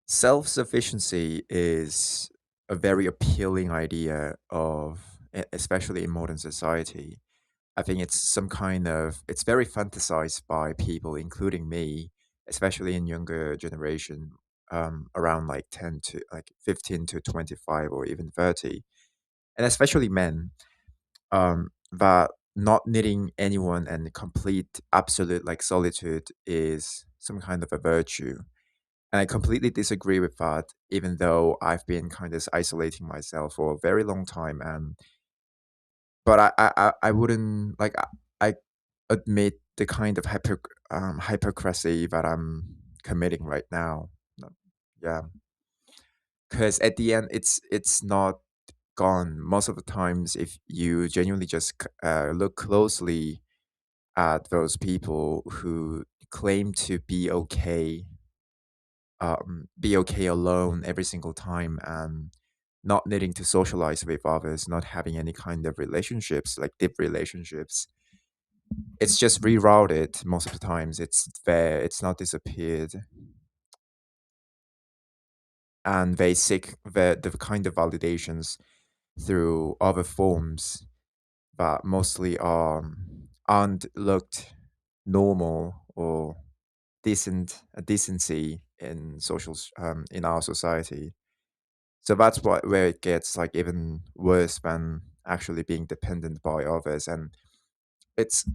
Self-sufficiency is a very appealing idea especially in modern society. I think it's very fantasized by people, including me, especially in younger generation, around like 10 to like 15 to 25 or even 30, and especially men, that not needing anyone and complete absolute like solitude is some kind of a virtue. And I completely disagree with that, even though I've been kind of isolating myself for a very long time. And but I wouldn't like I admit the kind of hypocrisy that I'm committing right now. No, yeah, because at the end, it's not gone. Most of the times, if you genuinely just look closely at those people who claim to be okay alone every single time and not needing to socialize with others, not having any kind of relationships, like deep relationships. It's just rerouted most of the times. It's there, it's not disappeared. And they seek the kind of validations through other forms that mostly aren't looked normal or decency in in our society. So that's where it gets like even worse than actually being dependent by others. And it's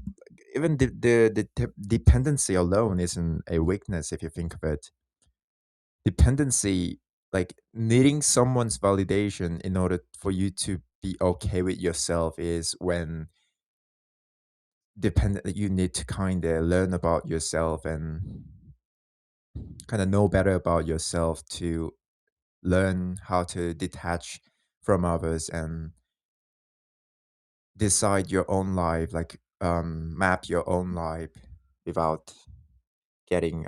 even dependency alone isn't a weakness if you think of it. Dependency, like needing someone's validation in order for you to be okay with yourself, is when dependent you need to kind of learn about yourself and kind of know better about yourself to learn how to detach from others and decide your own life, like map your own life without getting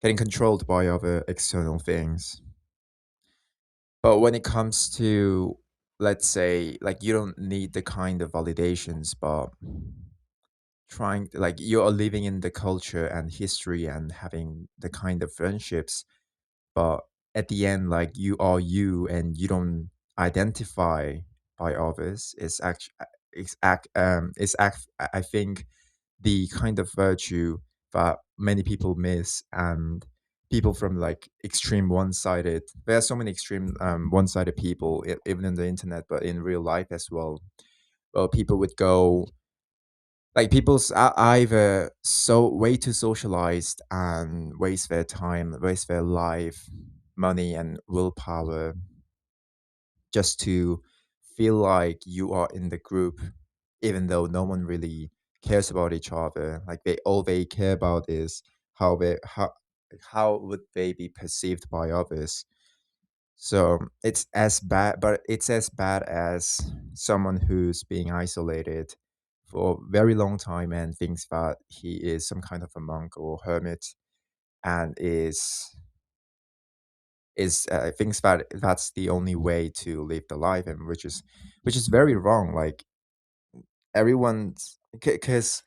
getting controlled by other external things. But when it comes to, let's say, like you don't need the kind of validations, but trying like you're living in the culture and history and having the kind of friendships, but at the end, like you are you and you don't identify by others. I think the kind of virtue that many people miss, and people from like extreme one-sided, there are so many extreme one-sided people, even in the internet but in real life as well. Well, people would go like people's are either so way too socialized and waste their time, waste their life, money and willpower just to feel like you are in the group, even though no one really cares about each other. Like all they care about is how would they be perceived by others. So it's as bad, but it's as bad as someone who's being isolated for a very long time and thinks that he is some kind of a monk or hermit, and is thinks that that's the only way to live the life, and which is very wrong. Like everyone's because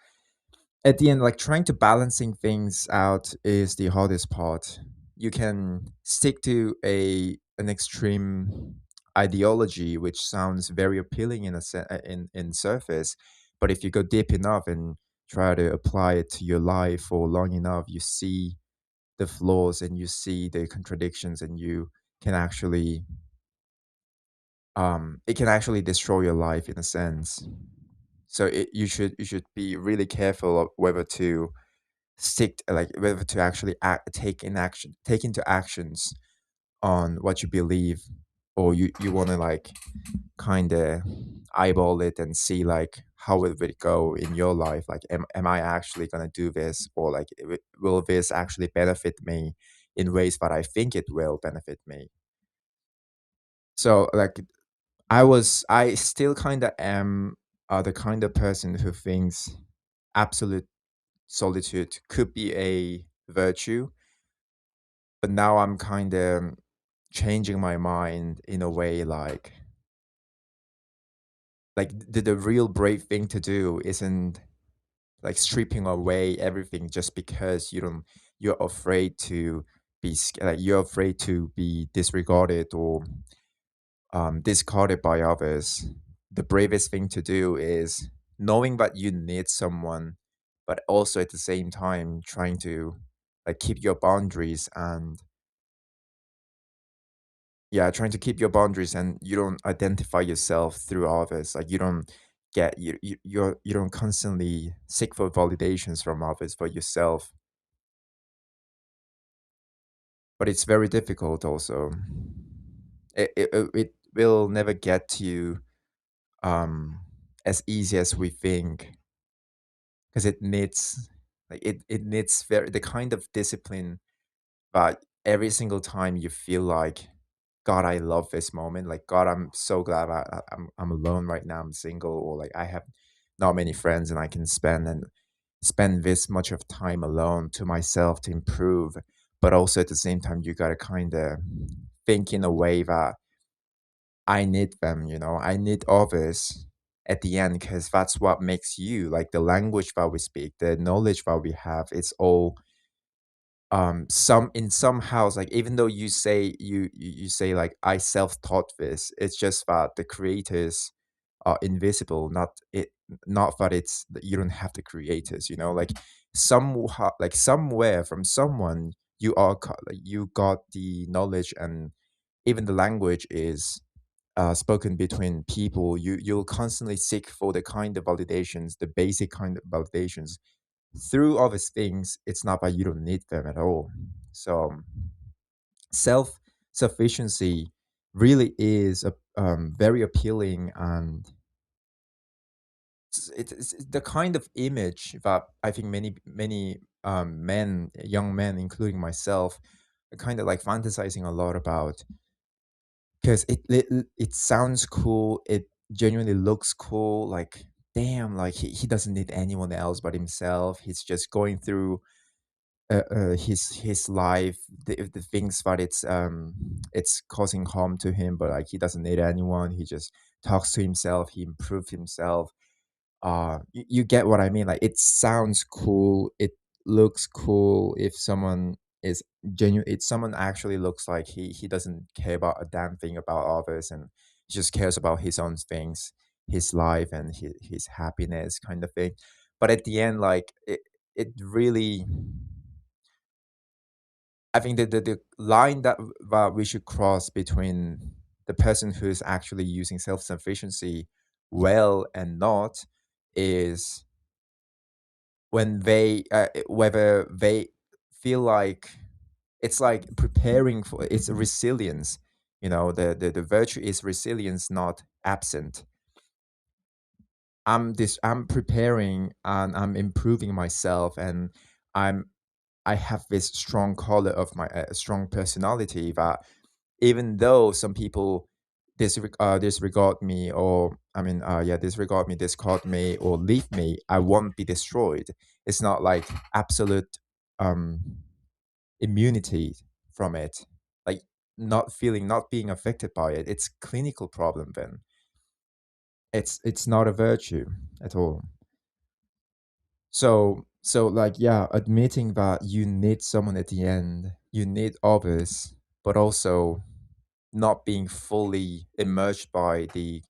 at the end, like trying to balancing things out is the hardest part. You can stick to a an extreme ideology which sounds very appealing in surface, but if you go deep enough and try to apply it to your life for long enough, you see the flaws and you see the contradictions, and you can actually it can actually destroy your life in a sense. So you should be really careful of whether to stick like whether to actually take into actions on what you believe, or you want to like kind of eyeball it and see like how it would go in your life. Like am I actually going to do this, or like will this actually benefit me in ways that I think it will benefit me. So like I still kind of am the kind of person who thinks absolute solitude could be a virtue, but now I'm kind of changing my mind in a way like the real brave thing to do isn't like stripping away everything just because you're afraid to like you're afraid to be disregarded or discarded by others, the bravest thing to do is knowing that you need someone, but also at the same time trying to like keep your boundaries and yeah, trying to keep your boundaries and you don't identify yourself through others. Like you don't get you don't constantly seek for validations from others for yourself. But it's very difficult also. It will never get to you as easy as we think because it needs it needs very the kind of discipline that every single time you feel like God, I love this moment. Like God, I'm so glad I'm alone right now. I'm single, or like I have not many friends, and I can spend this much of time alone to myself to improve. But also at the same time, you gotta kind of think in a way that I need them. You know, I need others at the end because that's what makes you like the language that we speak, the knowledge that we have. It's all some in some house like even though you say you say like I self-taught this, it's just that the creators are invisible, not that it's that you don't have the creators, you know, like somehow like somewhere from someone you are like, you got the knowledge, and even the language is spoken between people. You'll constantly seek for the kind of validations, the basic kind of validations through all these things. It's not that you don't need them at all. So self sufficiency really is a very appealing, and it's the kind of image that I think many men, young men, including myself, are kind of like fantasizing a lot about because it sounds cool. It genuinely looks cool. Like damn, like he doesn't need anyone else but himself. He's just going through his life, the things that it's causing harm to him, but like he doesn't need anyone. He just talks to himself. He improved himself. You get what I mean? Like it sounds cool. It looks cool if someone is genuine. If someone actually looks like he doesn't care about a damn thing about others, and he just cares about his own things, his life and his happiness kind of thing. But at the end, like it really, I think that the line that we should cross between the person who's actually using self-sufficiency well and not is when they whether they feel like it's like preparing for it's a resilience. You know, the virtue is resilience, not absent. I'm preparing and I'm improving myself, and I'm I have this strong color of my strong personality that even though some people disregard me, or I mean yeah, disregard me, discard me, or leave me, I won't be destroyed. It's not like absolute um immunity from it, like not being affected by it. It's clinical problem then. It's not a virtue at all. So like yeah, admitting that you need someone at the end, you need others, but also not being fully immersed by the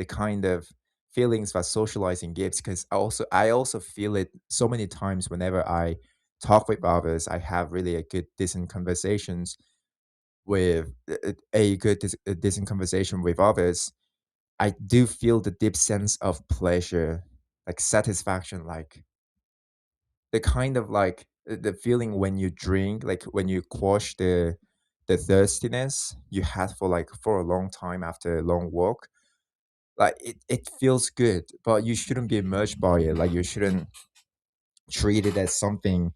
kind of feelings that socializing gives. Because I also feel it so many times whenever I talk with others. I have really a good decent conversations with a decent conversation with others. I do feel the deep sense of pleasure, like satisfaction, like the kind of like the feeling when you drink, like when you quash the thirstiness you had for like for a long time after a long walk. Like it feels good, but you shouldn't be immersed by it. Like you shouldn't treat it as something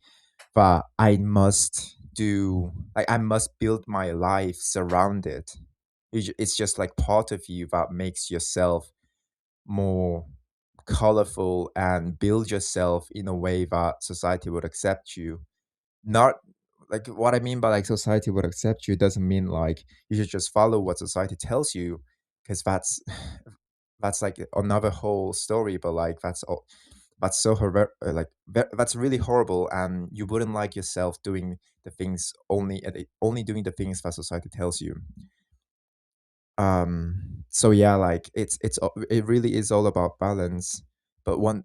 that I must do. Like I must build my life surrounded. It's just like part of you that makes yourself more colorful and build yourself in a way that society would accept you. Not like what I mean by like society would accept you doesn't mean like you should just follow what society tells you, because that's that's like another whole story. But like that's all. that's that's really horrible, and you wouldn't like yourself doing the things only doing the things that society tells you. So yeah, like it really is all about balance. But one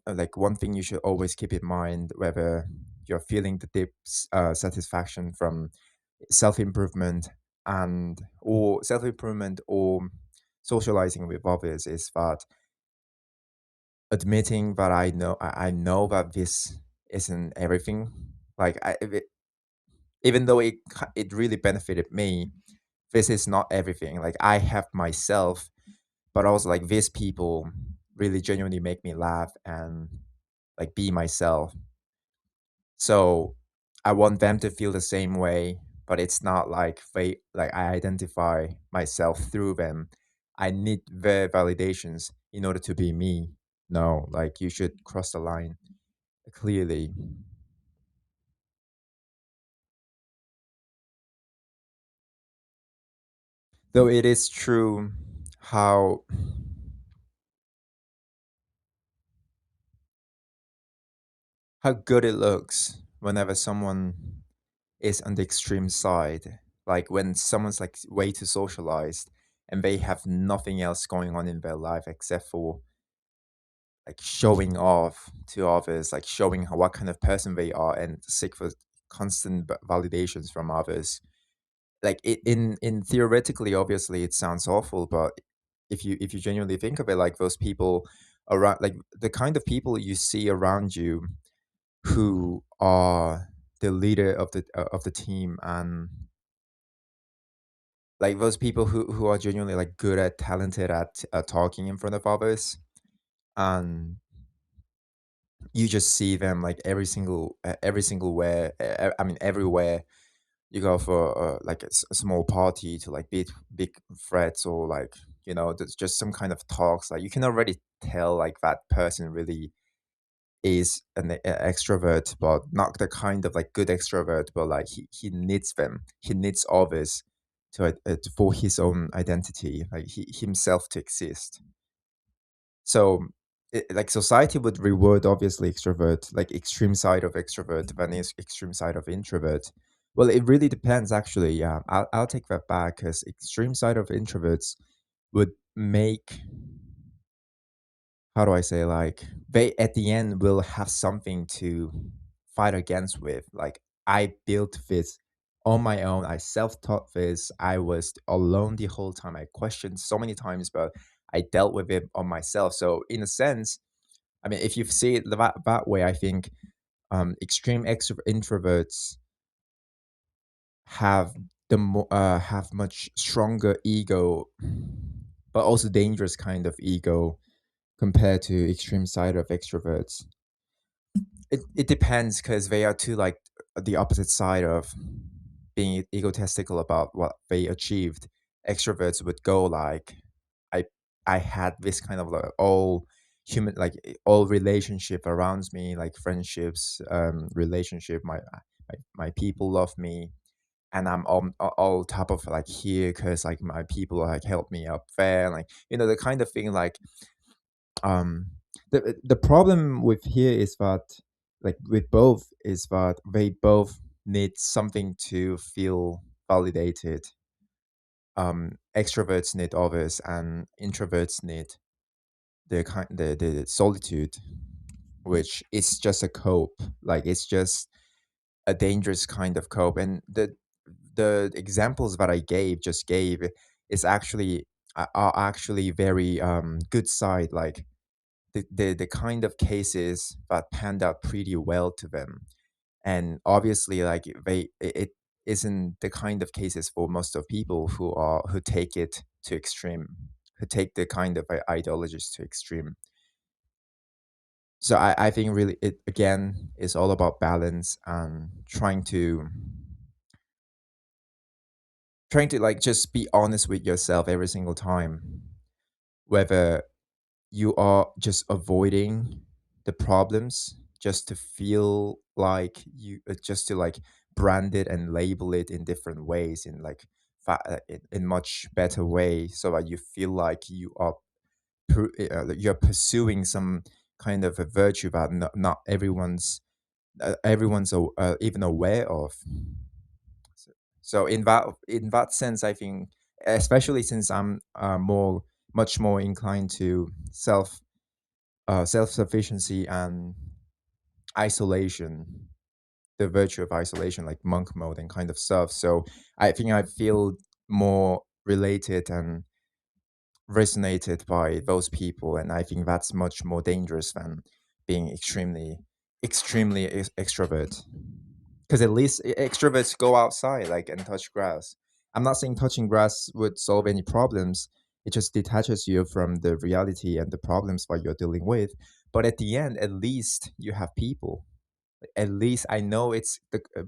thing you should always keep in mind, whether you're feeling the deep satisfaction from self-improvement or socializing with others, is that admitting that I know that this isn't everything. Like even though it really benefited me, this is not everything. Like I have myself, but also like these people really genuinely make me laugh and like be myself. So I want them to feel the same way, but it's not like I identify myself through them. I need their validations in order to be me. No, like you should cross the line clearly. Though it is true how how good it looks whenever someone is on the extreme side. Like when someone's like way too socialized and they have nothing else going on in their life except for like showing off to others, like showing what kind of person they are and seek for constant validations from others. Like in theoretically, obviously, it sounds awful, but if you genuinely think of it, like those people around, like the kind of people you see around you who are the leader of the team, and like those people who are genuinely like good at talented at talking in front of others, and you just see them like every single where I mean everywhere you go for like a small party to like big threats, or like there's just some kind of talks, like you can already tell like that person really is an extrovert, but not the kind of like good extrovert, but like he needs them, he needs others to for his own identity, like he himself to exist. So like society would reward obviously extrovert, like extreme side of extrovert than is extreme side of introvert. Well, it really depends actually. Yeah, I'll take that back, because extreme side of introverts would make, how do I say, like they at the end will have something to fight against with. Like I built this on my own. I self-taught this. I was alone the whole time. I questioned so many times, but I dealt with it on myself. So in a sense, I mean, if you see it that way, I think extreme introverts have have much stronger ego, but also dangerous kind of ego compared to extreme side of extroverts. It depends, because they are two like the opposite side of being egotistical about what they achieved. Extroverts would go like, I I had this kind of like all human, like all relationship around me, like friendships, relationship, my people love me, and I'm all top of like here because like my people like help me up there, like the kind of thing, like um the problem with here is that, like with both, is that they both need something to feel validated. Extroverts need others, and introverts need the solitude, which is just a cope, like it's just a dangerous kind of cope. And the examples that I gave is actually are actually very good side, like the kind of cases that panned out pretty well to them. And obviously like it isn't the kind of cases for most of people who take it to extreme, who take the kind of ideologies to extreme. So I think really it again is all about balance and trying to like just be honest with yourself every single time, whether you are just avoiding the problems just to feel like you just to like brand it and label it in different ways, in like in much better way, so that you feel like you are you're pursuing some kind of a virtue that not everyone's even aware of. So in that sense, I think, especially since I'm much more inclined to self-sufficiency and isolation, the virtue of isolation, like monk mode and kind of stuff. So I think I feel more related and resonated by those people, and I think that's much more dangerous than being extremely extrovert. Because at least extroverts go outside, like, and touch grass. I'm not saying touching grass would solve any problems. It just detaches you from the reality and the problems that you're dealing with. But at the end, at least you have people. At least I know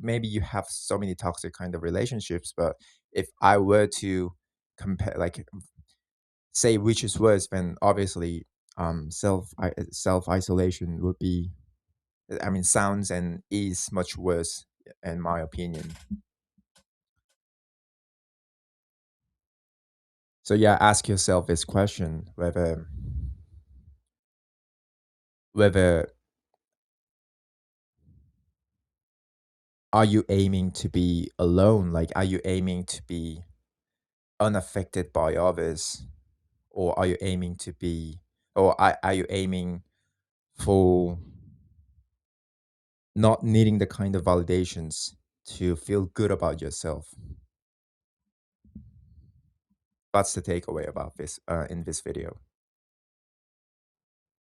maybe you have so many toxic kind of relationships, but if I were to compare, like, say which is worse, then obviously self isolation would be, I mean, sounds and is much worse in my opinion. So yeah, ask yourself this question, whether are you aiming to be alone? Like, are you aiming to be unaffected by others, or are you aiming to be, or are you aiming for not needing the kind of validations to feel good about yourself? That's the takeaway about this in this video.